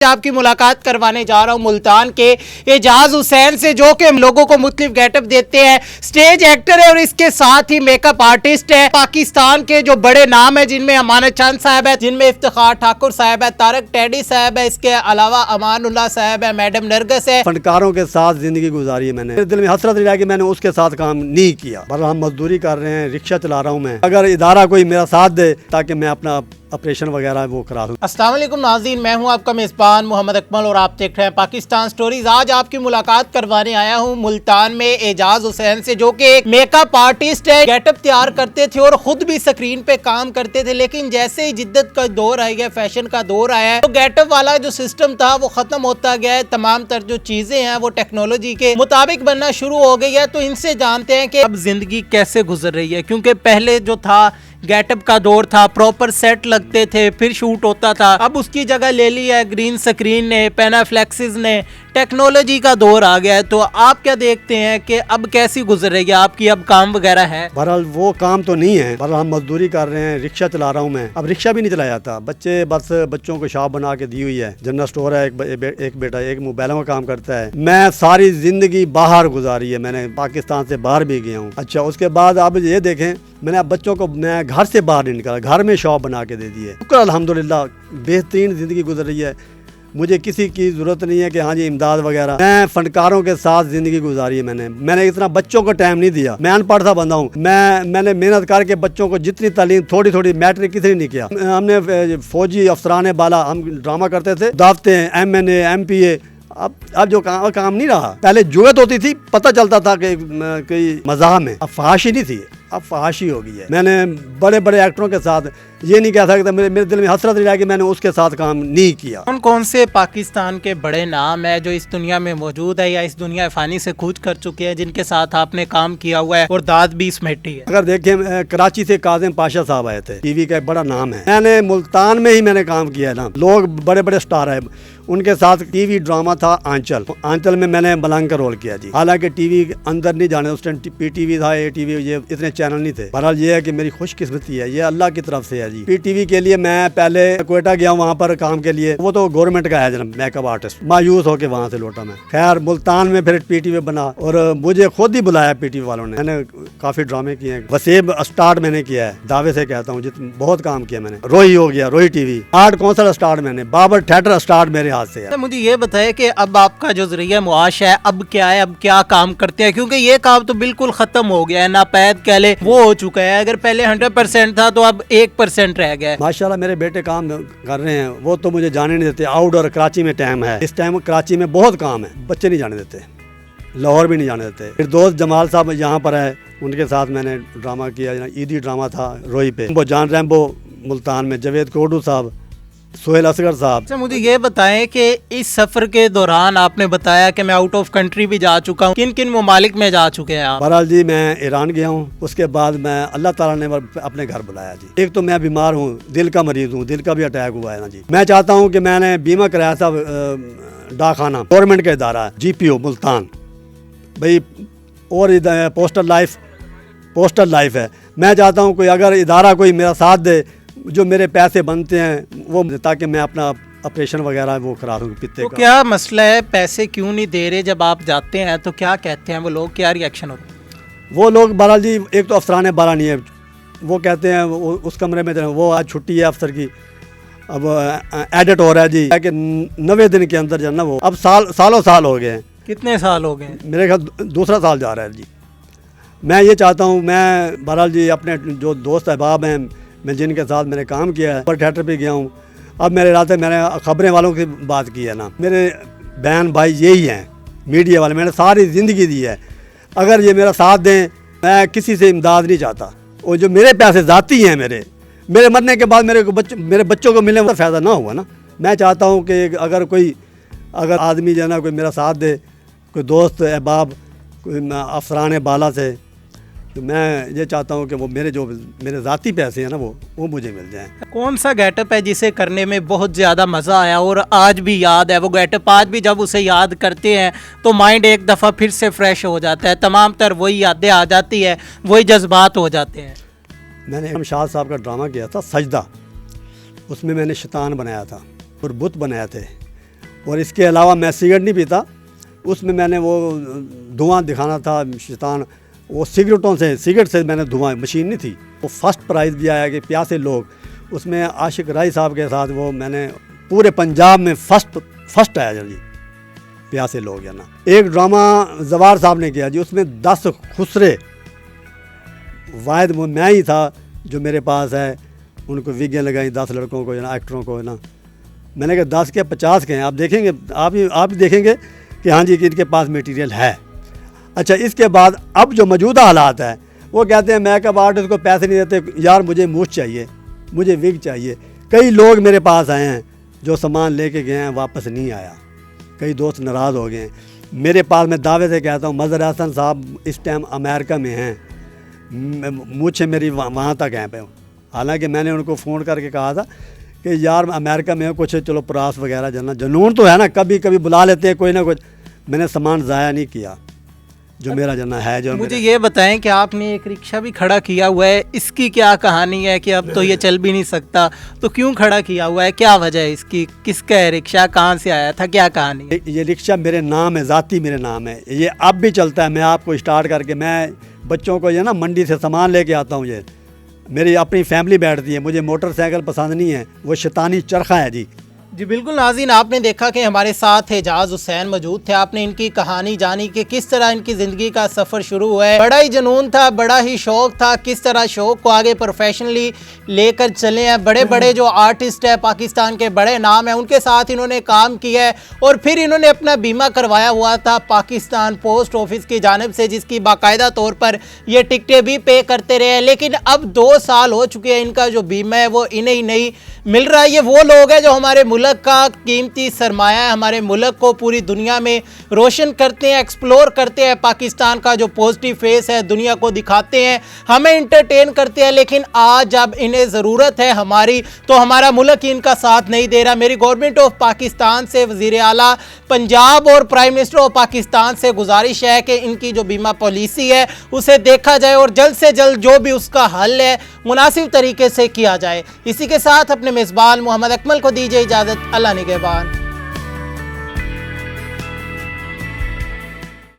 आपकी मुलाकात करवाने जा रहा हूं मुल्तान के एजाज हुसैन से, जो कि लोगों को मुख्तलिफ गेटअप देते हैं। स्टेज एक्टर है और इसके साथ ही मेकअप आर्टिस्ट है। पाकिस्तान के जो बड़े नाम है जिनमें अमानत चंद साहब है, जिनमें इफ्तिखार ठाकुर साहब है, तारक टेडी साहब है, इसके अलावा अमानुल्लाह साहब है, मैडम नरगस है। फनकारों के साथ जिंदगी गुजारी है मैंने। मेरे दिल में हसरत रहा कि मैंने उसके साथ काम नहीं किया। पर हम मजदूरी कर रहे हैं, रिक्शा चला रहा हूँ मैं। अगर इदारा कोई मेरा साथ दे ताकि मैं अपना ऑपरेशन वगैरह वो करा दूं। अस्सलाम वालेकुम नाज़रीन, मैं हूं आपका मेज़बान मोहम्मद अकमल और आप देख रहे हैं पाकिस्तान स्टोरीज। आज आपकी मुलाकात करवाने आया हूं मुल्तान में एजाज हुसैन से, जो कि एक मेकअप आर्टिस्ट है। गेटअप तैयार करते थे और खुद भी स्क्रीन पे काम करते थे, लेकिन जैसे ही जिद्दत का दौर आ गया, फैशन का दौर आया है, तो गेटअप वाला जो सिस्टम था वो खत्म होता गया है। तमाम तर जो चीजें हैं वो टेक्नोलॉजी के मुताबिक बनना शुरू हो गई है। तो इनसे जानते हैं कि अब जिंदगी कैसे गुजर रही है, क्योंकि पहले जो था गेटअप का दौर था, प्रॉपर सेट लगते थे, फिर शूट होता था। अब उसकी जगह ले ली है ग्रीन स्क्रीन ने, पेनाफ्लेक्सिस ने, टेक्नोलॉजी का दौर आ गया है। तो आप क्या देखते हैं कि अब कैसी गुजर रही है आपकी, अब काम वगैरह है? बहरहाल वो काम तो नहीं है, बहरहाल हम मजदूरी कर रहे हैं, रिक्शा चला रहा हूँ मैं। अब रिक्शा भी नहीं चलाया जाता, बच्चों को शॉप बना के दी हुई है, जनरल स्टोर है, एक बेटा एक मोबाइलों का काम करता है। मैं सारी जिंदगी बाहर गुजारी है, मैंने पाकिस्तान से बाहर भी गया हूँ। अच्छा, उसके बाद अब ये देखें, मैंने अब बच्चों को मैं घर से बाहर नहीं निकाला, घर में शॉप बना के दे दी है। शुक्र अल्हम्दुलिल्लाह, बेहतरीन ज़िंदगी गुजर रही है। मुझे किसी की ज़रूरत नहीं है कि हाँ जी इमदाद वगैरह। मैं फनकारों के साथ ज़िंदगी गुजारी है मैंने इतना बच्चों को टाइम नहीं दिया। मैं अनपढ़ सा बंदा हूँ। मैंने मेहनत करके बच्चों को जितनी तालीम थोड़ी मैट्रिक किसी नहीं किया। हमने फौजी अफसरान बाला हम ड्रामा करते थे, दावतें, MNA MPA। अब जो काम नहीं रहा। पहले जुगत होती थी, पता चलता था कि कोई मज़ाह में। अब फहाशी नहीं थी, अब फहाशी हो गई है। मैंने बड़े बड़े एक्टरों के साथ ये नहीं कह सकता, मेरे दिल में हसरत रहा कि मैंने उसके साथ काम नहीं किया। कौन से पाकिस्तान के बड़े नाम है जो इस दुनिया में मौजूद है या इस दुनिया फ़ानी से कूच कर चुके हैं, जिनके साथ आपने काम किया हुआ है और दाद भी समेटी है? अगर देखें, कराची से काजिम पाशा साहब आए थे, टीवी का एक बड़ा नाम है। मैंने मुल्तान में ही मैंने काम किया है ना। लोग बड़े बड़े स्टार है, उनके साथ टीवी ड्रामा था आंचल में मैंने मलंग का रोल किया जी। हालांकि टीवी अंदर नहीं जाने, उस टाइम PTV था, ATV, ये इतने चैनल नहीं थे। बहरहाल ये है कि मेरी खुशकिस्मती है, ये अल्लाह की तरफ से है जी। PTV के लिए मैं पहले क्वेटा गया वहाँ पर काम के लिए, वो तो गवर्नमेंट का है जनाब, मेकअप आर्टिस्ट। मायूस होके वहाँ से लौटा मैं। खैर मुल्तान में फिर PTV बना और मुझे खुद ही बुलाया PTV वालों ने। मैंने काफी ड्रामे किए हैं। वसीब स्टार्ट मैंने किया है, दावे से कहता हूँ, बहुत काम किया मैंने। रोही हो गया, रोही TV, आर्ट कौंसल स्टार्ट मैंने, बाबर थिएटर स्टार्ट मेरे हाथ से है। मुझे ये बताए कि अब आपका जो जरिया मुआश है अब क्या है, अब क्या काम करते हैं? क्योंकि ये काम तो बिल्कुल खत्म हो गया है, नापैद कह ले वो हो चुका है। अगर पहले 100% था तो अब 1% रह गया है। माशाल्लाह मेरे बेटे काम कर रहे हैं, वो तो मुझे जाने नहीं देते। आउटडोर कराची में टाइम है, इस टाइम कराची में बहुत काम है, बच्चे नहीं जाने देते, लाहौर भी नहीं जाने देते। फिर दोस्त जमाल साहब यहाँ पर है, उनके साथ मैंने ड्रामा किया, ईदी ड्रामा था रोही पे। वो जान रैम्बो मुल्तान में, जावेद कोडू साहब, सोहेल असगर साहब। अच्छा, मुझे ये बताएं कि इस सफर के दौरान आपने बताया कि मैं आउट ऑफ कंट्री भी जा चुका हूँ, किन किन ममालिक में जा चुके हैं आप? बहरहाल जी मैं ईरान गया हूँ, उसके बाद मैं अल्लाह ताला ने अपने घर बुलाया जी। एक तो मैं बीमार हूँ, दिल का मरीज हूँ, दिल का भी अटैक हुआ है ना जी। मैं चाहता हूँ कि मैंने बीमा कराया था, डाकखाना गवर्नमेंट का इदारा है, GPO मुल्तान भाई, और पोस्टल लाइफ है। मैं चाहता हूँ कोई अगर इदारा कोई मेरा साथ दे, जो मेरे पैसे बनते हैं वो, ताकि मैं अपना ऑपरेशन वगैरह वो करा दूँ पित्ते तो का। क्या मसला है, पैसे क्यों नहीं दे रहे? जब आप जाते हैं तो क्या कहते हैं वो लोग, क्या रिएक्शन होता है? वो लोग बहरहाल जी, एक तो अफसरान बाला नहीं है, वो कहते हैं उस कमरे में वो आज छुट्टी है अफसर की, अब एडिट हो रहा है जी, कि 90 दिन के अंदर जो है ना, वो अब सालों साल हो गए हैं। कितने साल हो गए? मेरे ख्याल दूसरा साल जा रहा है जी। मैं ये चाहता हूँ, मैं बहरहाल जी अपने जो दोस्त अहबाब हैं, मैं जिनके साथ मैंने काम किया है, पर थिएटर पे गया हूँ। अब मेरे रात मैंने खबरें वालों की बात की है ना, मेरे बहन भाई यही हैं मीडिया वाले, मैंने सारी ज़िंदगी दी है। अगर ये मेरा साथ दें, मैं किसी से इमदाद नहीं चाहता। और जो मेरे पैसे जाती हैं, मेरे मरने के बाद मेरे बच्चों को मिलने में फ़ायदा ना हुआ ना। मैं चाहता हूँ कि अगर आदमी जो है ना कोई मेरा साथ दे, कोई दोस्त अहबाब, कोई अफसरान बाला से, तो मैं ये चाहता हूँ कि वो मेरे ज़ाती पैसे हैं ना वो मुझे मिल जाएं। कौन सा गेटअप है जिसे करने में बहुत ज़्यादा मज़ा आया और आज भी याद है वो गेटअप? आज भी जब उसे याद करते हैं तो माइंड एक दफ़ा फिर से फ्रेश हो जाता है, तमाम तर वही यादें आ जाती है, वही जज्बात हो जाते हैं। मैंने शमशाद साहब का ड्रामा किया था सजदा, उसमें मैंने शैतान बनाया था और बुत बनाए थे। اور اس کے علاوہ میں سگریٹ نہیں پیتا. اس میں نے وہ دھواں دکھانا تھا شیطان, وہ سگریٹ سے میں نے دھواں, مشین نہیں تھی. وہ فرسٹ پرائز بھی آیا کہ پیاسے لوگ, اس میں عاشق رائی صاحب کے ساتھ وہ میں نے پورے پنجاب میں فرسٹ آیا جی, پیاسے لوگ ہے نا. ایک ڈرامہ زوار صاحب نے کیا جی, اس میں 10 خسرے, واحد وہ میں ہی تھا جو میرے پاس ہے. ان کو وگیں لگائیں 10 لڑکوں کو نا, ایکٹروں کو نا. میں نے کہا 10 کے 50 کے ہیں, آپ دیکھیں گے, آپ بھی دیکھیں گے کہ ہاں جی کہ ان کے پاس میٹیریل ہے. اچھا, اس کے بعد اب جو موجودہ حالات ہے, وہ کہتے ہیں میک اپ آرٹسٹ کو پیسے نہیں دیتے, یار مجھے موچ چاہیے, مجھے وگ چاہیے. کئی لوگ میرے پاس آئے ہیں جو سامان لے کے گئے ہیں, واپس نہیں آیا. کئی دوست ناراض ہو گئے ہیں میرے پاس. میں دعوے سے کہتا ہوں مظہر حسن صاحب اس ٹائم امریکہ میں ہیں, مجھے میری وہاں تک ہیں پہ. حالانکہ میں نے ان کو فون کر کے کہا تھا کہ یار امریکہ میں کچھ چلو پراس وغیرہ جنون تو ہے نا, کبھی کبھی بلا لیتے ہیں کوئی نہ کچھ. میں نے سامان ضائع نہیں کیا جو میرا جنا ہے. جو مجھے یہ بتائیں کہ آپ نے ایک رکشہ بھی کھڑا کیا ہوا ہے, اس کی کیا کہانی ہے کہ اب تو یہ چل بھی نہیں سکتا, تو کیوں کھڑا کیا ہوا ہے, کیا وجہ ہے اس کی, کس کا ہے رکشہ, کہاں سے آیا تھا, کیا کہانی ہے؟ یہ رکشہ میرے نام ہے, ذاتی میرے نام ہے. یہ اب بھی چلتا ہے. میں آپ کو اسٹارٹ کر کے میں بچوں کو یہ نا منڈی سے سامان لے کے آتا ہوں. یہ میری اپنی فیملی بیٹھتی ہے. مجھے موٹر سائیکل پسند نہیں ہے, وہ شیطانی چرخہ ہے جی. جی بالکل ناظرین, آپ نے دیکھا کہ ہمارے ساتھ اعجاز حسین موجود تھے. آپ نے ان کی کہانی جانی کہ کس طرح ان کی زندگی کا سفر شروع ہوا ہے. بڑا ہی جنون تھا, بڑا ہی شوق تھا, کس طرح شوق کو آگے پروفیشنلی لے کر چلے ہیں. بڑے بڑے جو آرٹسٹ ہیں پاکستان کے, بڑے نام ہیں, ان کے ساتھ انہوں نے کام کیا ہے. اور پھر انہوں نے اپنا بیمہ کروایا ہوا تھا پاکستان پوسٹ آفس کی جانب سے, جس کی باقاعدہ طور پر یہ ٹکٹیں بھی پے کرتے رہے. لیکن اب 2 سال ہو چکے ہیں, ان کا جو بیمہ ہے وہ انہیں ہی نہیں مل رہا. یہ وہ لوگ ہیں جو ہمارے ملک کا قیمتی سرمایہ ہے, ہمارے ملک کو پوری دنیا میں روشن کرتے ہیں, ایکسپلور کرتے ہیں, پاکستان کا جو پوزیٹیو فیس ہے دنیا کو دکھاتے ہیں, ہمیں انٹرٹین کرتے ہیں. لیکن آج جب انہیں ضرورت ہے ہماری, تو ہمارا ملک ہی ان کا ساتھ نہیں دے رہا. میری گورنمنٹ آف پاکستان سے, وزیر اعلیٰ پنجاب اور پرائم منسٹر آف پاکستان سے گزارش ہے کہ ان کی جو بیمہ پالیسی ہے اسے دیکھا جائے, اور جلد سے جلد جو بھی اس کا حل ہے مناسب طریقے سے کیا جائے. اسی کے ساتھ اپنے میزبان محمد اکمل کو دیجیے اجازت. اللہ نگہبان.